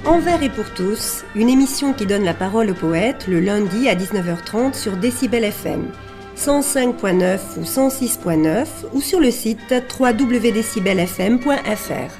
En vers et pour tous, une émission qui donne la parole aux poètes le lundi à 19h30 sur Décibel FM, 105.9 ou 106.9 ou sur le site www.decibelfm.fr.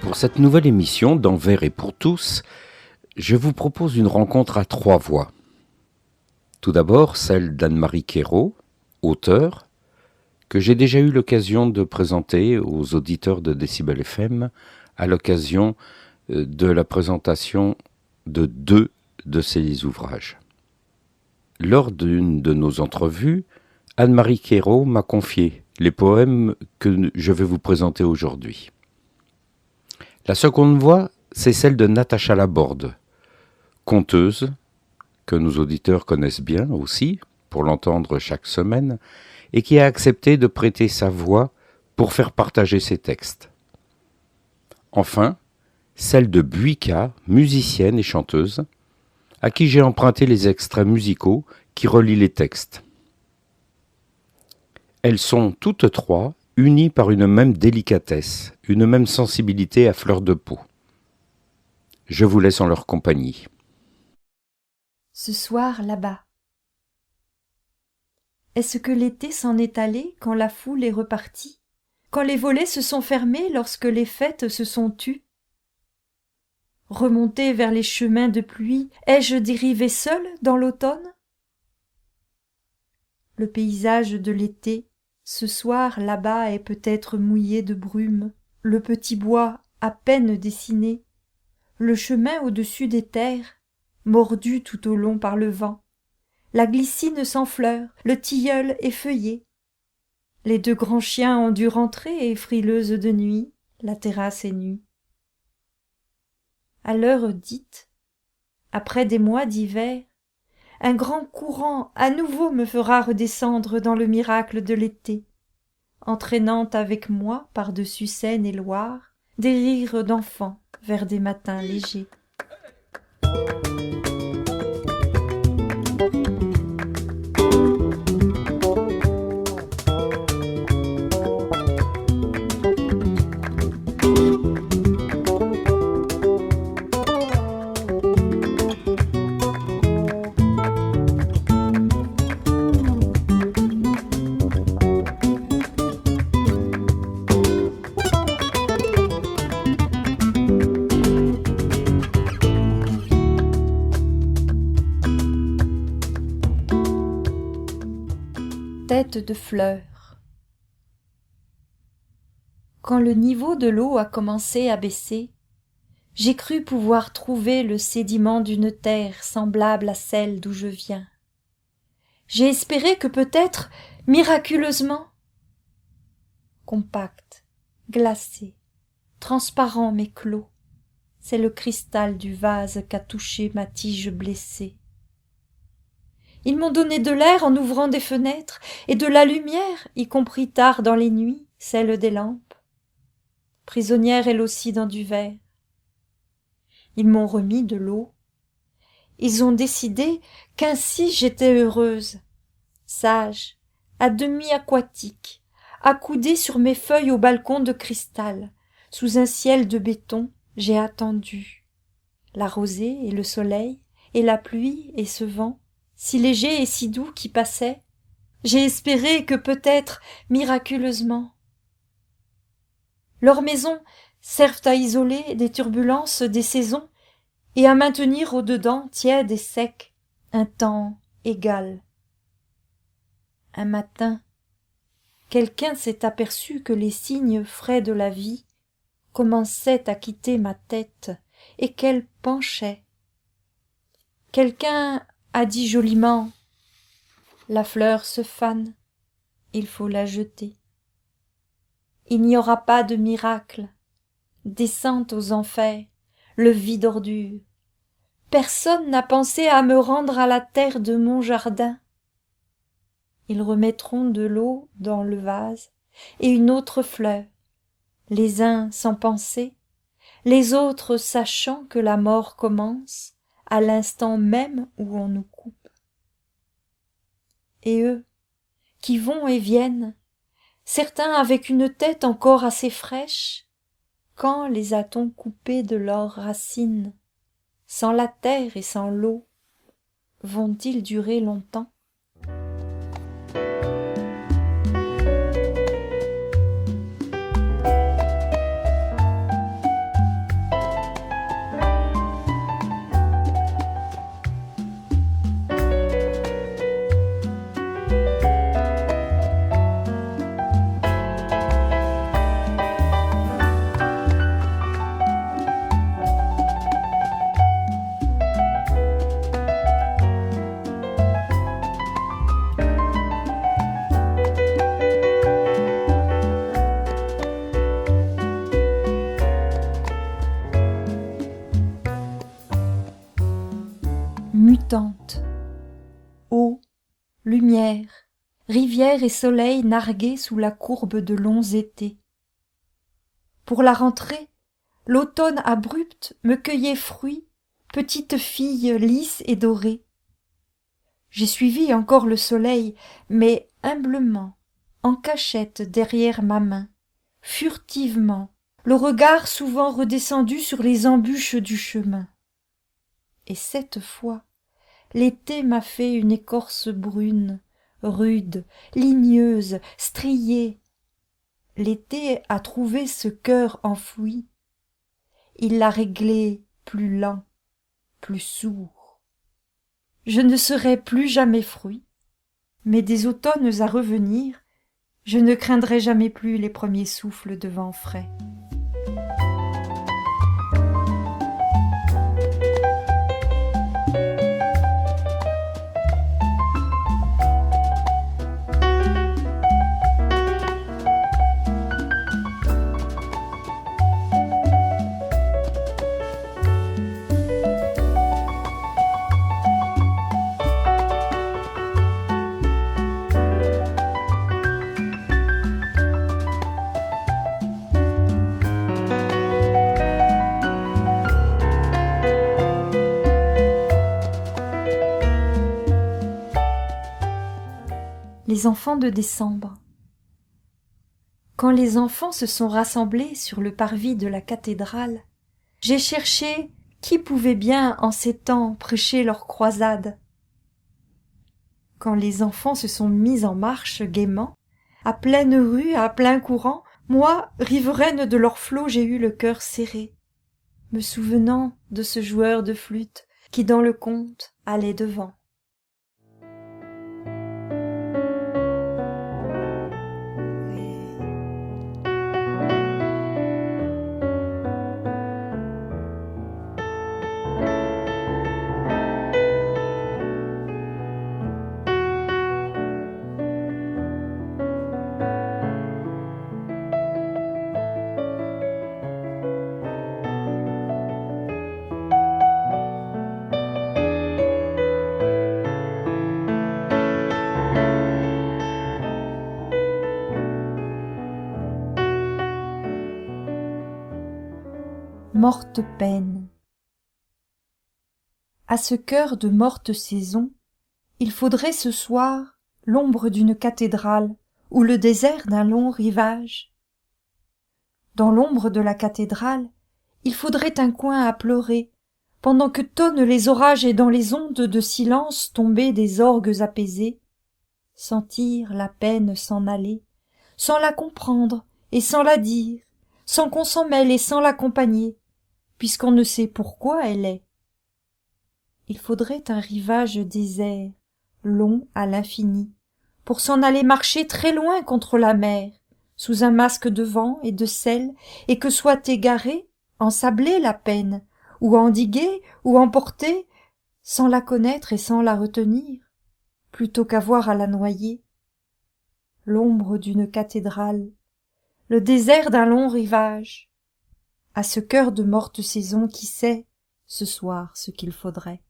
Pour cette nouvelle émission d'En vers et pour tous, je vous propose une rencontre à 3 voix. Tout d'abord, celle d'Anne-Marie Quérault, auteure, que j'ai déjà eu l'occasion de présenter aux auditeurs de Décibel FM à l'occasion de la présentation de 2 de ses ouvrages. Lors d'une de nos entrevues, Anne-Marie Quérault m'a confié les poèmes que je vais vous présenter aujourd'hui. La seconde voix, c'est celle de Natacha Laborde, conteuse, que nos auditeurs connaissent bien aussi, pour l'entendre chaque semaine, et qui a accepté de prêter sa voix pour faire partager ses textes. Enfin, celle de Buika, musicienne et chanteuse, à qui j'ai emprunté les extraits musicaux qui relient les textes. Elles sont toutes 3 unies par une même délicatesse, une même sensibilité à fleur de peau. Je vous laisse en leur compagnie. Ce soir là-bas. Est-ce que l'été s'en est allé quand la foule est repartie, quand les volets se sont fermés lorsque les fêtes se sont tues? Remonté vers les chemins de pluie, ai-je dérivé seul dans l'automne? Le paysage de l'été, ce soir là-bas est peut-être mouillé de brume, le petit bois à peine dessiné, le chemin au-dessus des terres, mordu tout au long par le vent, la glycine sans fleurs, le tilleul effeuillé. Les 2 grands chiens ont dû rentrer et frileuse de nuit, la terrasse est nue. À l'heure dite, après des mois d'hiver, un grand courant à nouveau me fera redescendre dans le miracle de l'été, entraînant avec moi par-dessus Seine et Loire des rires d'enfants vers des matins légers. Tête de fleur. Quand le niveau de l'eau a commencé à baisser, j'ai cru pouvoir trouver le sédiment d'une terre semblable à celle d'où je viens. J'ai espéré que peut-être, miraculeusement, compact, glacé, transparent mais clos, c'est le cristal du vase qu'a touché ma tige blessée. Ils m'ont donné de l'air en ouvrant des fenêtres, et de la lumière, y compris tard dans les nuits, celle des lampes. Prisonnière elle aussi dans du verre. Ils m'ont remis de l'eau. Ils ont décidé qu'ainsi j'étais heureuse, sage, à demi aquatique, accoudée sur mes feuilles au balcon de cristal, sous un ciel de béton, j'ai attendu. La rosée et le soleil, et la pluie et ce vent, si léger et si doux qui passait, j'ai espéré que peut-être, miraculeusement. Leurs maisons servent à isoler des turbulences des saisons et à maintenir au-dedans, tiède et sec, un temps égal. Un matin, quelqu'un s'est aperçu que les signes frais de la vie commençaient à quitter ma tête et qu'elle penchait. Quelqu'un a dit joliment « La fleur se fane, il faut la jeter. » Il n'y aura pas de miracle, descente aux enfers, le vide ordure. Personne n'a pensé à me rendre à la terre de mon jardin. Ils remettront de l'eau dans le vase et une autre fleur, les uns sans penser, les autres sachant que la mort commence à l'instant même où on nous coupe. Et eux, qui vont et viennent, certains avec une tête encore assez fraîche. Quand les a-t-on coupés de leurs racines? Sans la terre et sans l'eau, vont-ils durer longtemps? Mutante, eau, lumière, rivière et soleil nargués sous la courbe de longs étés. Pour la rentrée, l'automne abrupt me cueillait fruits, petite fille lisse et dorée. J'ai suivi encore le soleil, mais humblement, en cachette derrière ma main, furtivement, le regard souvent redescendu sur les embûches du chemin. Et cette fois, l'été m'a fait une écorce brune, rude, ligneuse, striée. L'été a trouvé ce cœur enfoui. Il l'a réglé plus lent, plus sourd. Je ne serai plus jamais fruit, mais des automnes à revenir, je ne craindrai jamais plus les premiers souffles de vent frais. Les enfants de décembre. Quand les enfants se sont rassemblés sur le parvis de la cathédrale, j'ai cherché qui pouvait bien en ces temps prêcher leur croisade. Quand les enfants se sont mis en marche gaiement, à pleine rue, à plein courant, moi, riveraine de leur flot, j'ai eu le cœur serré, me souvenant de ce joueur de flûte qui dans le conte allait devant. Morte peine. À ce cœur de morte saison, il faudrait ce soir l'ombre d'une cathédrale ou le désert d'un long rivage. Dans l'ombre de la cathédrale, il faudrait un coin à pleurer, pendant que tonnent les orages et dans les ondes de silence tombées des orgues apaisés, sentir la peine s'en aller, sans la comprendre et sans la dire, sans qu'on s'en mêle et sans l'accompagner, puisqu'on ne sait pourquoi elle est. Il faudrait un rivage désert, long à l'infini, pour s'en aller marcher très loin contre la mer, sous un masque de vent et de sel, et que soit égarée, ensablée la peine, ou endiguée, ou emportée, sans la connaître et sans la retenir, plutôt qu'avoir à la noyer. L'ombre d'une cathédrale, le désert d'un long rivage, à ce cœur de morte saison qui sait, ce soir, ce qu'il faudrait.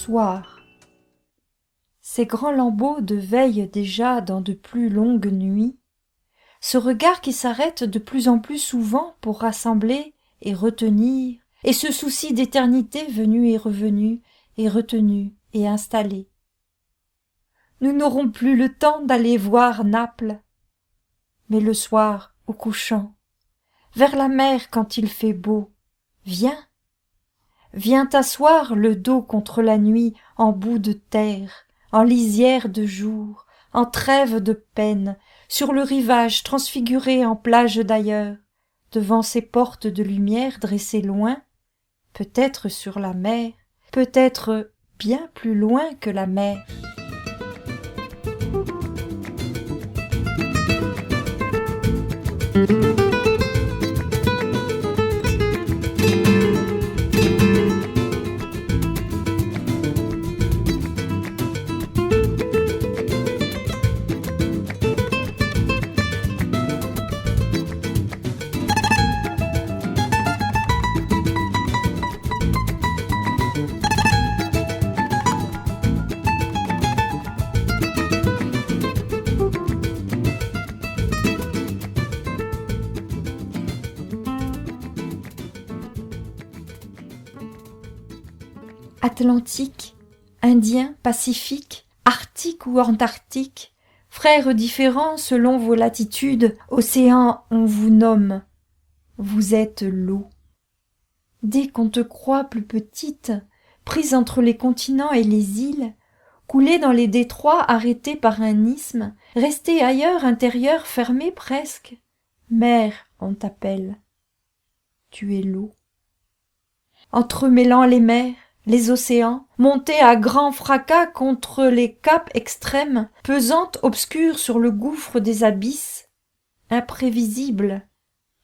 Soir. Ces grands lambeaux de veille déjà dans de plus longues nuits, ce regard qui s'arrête de plus en plus souvent pour rassembler et retenir, et ce souci d'éternité venue et revenue, et retenue et installée. Nous n'aurons plus le temps d'aller voir Naples, mais le soir, au couchant, vers la mer quand il fait beau, viens, viens t'asseoir le dos contre la nuit en bout de terre, en lisière de jour, en trêve de peine, sur le rivage transfiguré en plage d'ailleurs, devant ces portes de lumière dressées loin, peut-être sur la mer, peut-être bien plus loin que la mer. Atlantique, Indien, Pacifique, Arctique ou Antarctique, frères différents selon vos latitudes, océan on vous nomme, vous êtes l'eau. Dès qu'on te croit plus petite, prise entre les continents et les îles, coulée dans les détroits arrêtés par un isthme, restée ailleurs intérieure fermée presque, mer on t'appelle, tu es l'eau. Entremêlant les mers, les océans, montés à grand fracas contre les caps extrêmes, pesantes obscures sur le gouffre des abysses, imprévisibles,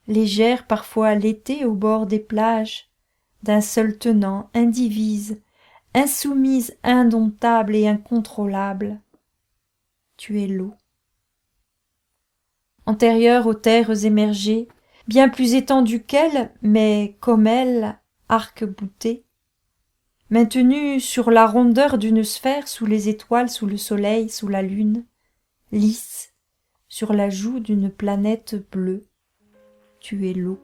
légères parfois l'été au bord des plages, d'un seul tenant, indivise, insoumise, indomptable et incontrôlable. Tu es l'eau. Antérieure aux terres émergées, bien plus étendue qu'elle, mais comme elle, arc-boutée, maintenue sur la rondeur d'une sphère sous les étoiles, sous le soleil, sous la lune, lisse, sur la joue d'une planète bleue, tu es l'eau.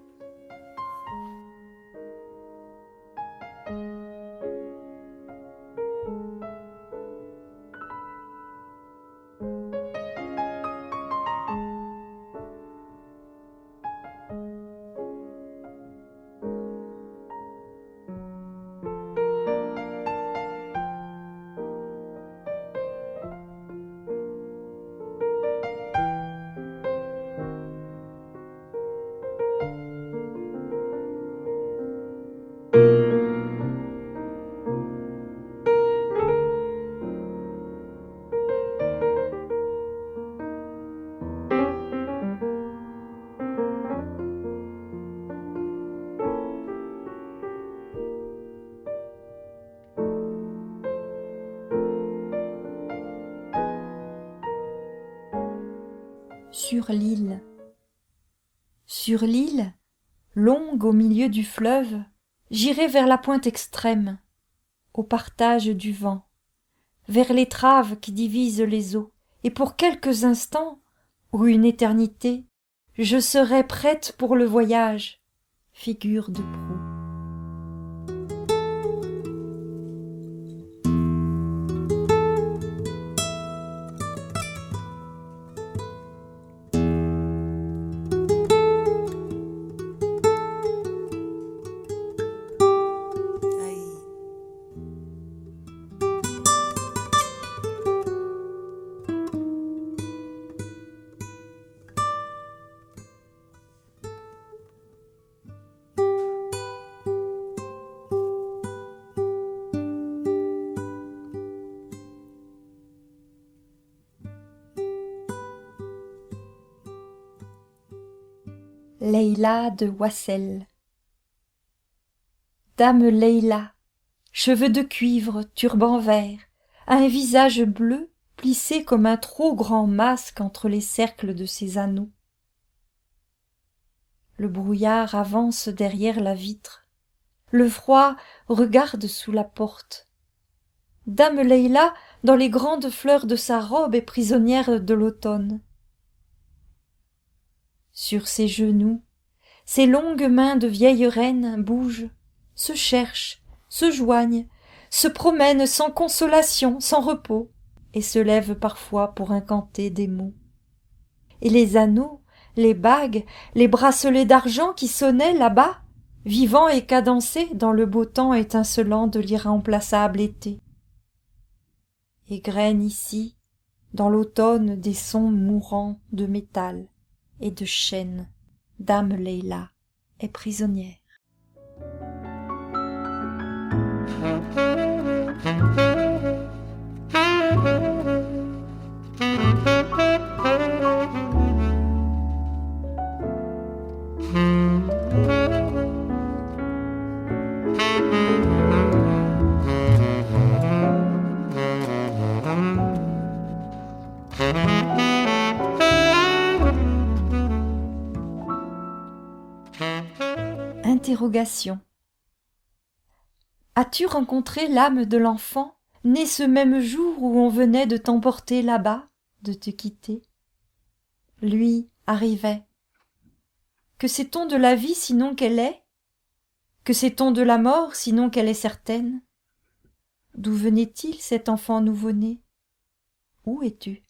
Sur l'île. Sur l'île, longue au milieu du fleuve, j'irai vers la pointe extrême, au partage du vent, vers l'étrave qui divise les eaux, et pour quelques instants, ou une éternité, je serai prête pour le voyage, figure de proue. Leïla de Wassel. Dame Leïla, cheveux de cuivre, turban vert, a un visage bleu plissé comme un trop grand masque entre les cercles de ses anneaux. Le brouillard avance derrière la vitre, le froid regarde sous la porte. Dame Leila, dans les grandes fleurs de sa robe, est prisonnière de l'automne. Sur ses genoux, ses longues mains de vieille reine bougent, se cherchent, se joignent, se promènent sans consolation, sans repos, et se lèvent parfois pour incanter des mots. Et les anneaux, les bagues, les bracelets d'argent qui sonnaient là-bas, vivants et cadencés dans le beau temps étincelant de l'irremplaçable été, égrènent ici, dans l'automne, des sons mourants de métal et de chêne. Dame Leila est prisonnière. Interrogation. As-tu rencontré l'âme de l'enfant, né ce même jour où on venait de t'emporter là-bas, de te quitter? Lui arrivait. Que sait-on de la vie sinon qu'elle est? Que sait-on de la mort sinon qu'elle est certaine? D'où venait-il cet enfant nouveau-né? Où es-tu?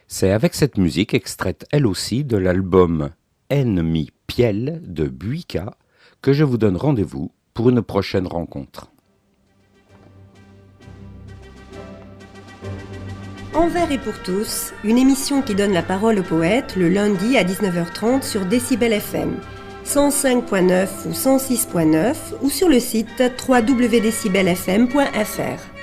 C'est avec cette musique, extraite elle aussi de l'album Ennemi Piel de Buika, que je vous donne rendez-vous pour une prochaine rencontre. En vers et pour tous, une émission qui donne la parole aux poètes le lundi à 19h30 sur Décibel FM, 105.9 ou 106.9 ou sur le site www.decibelfm.fr.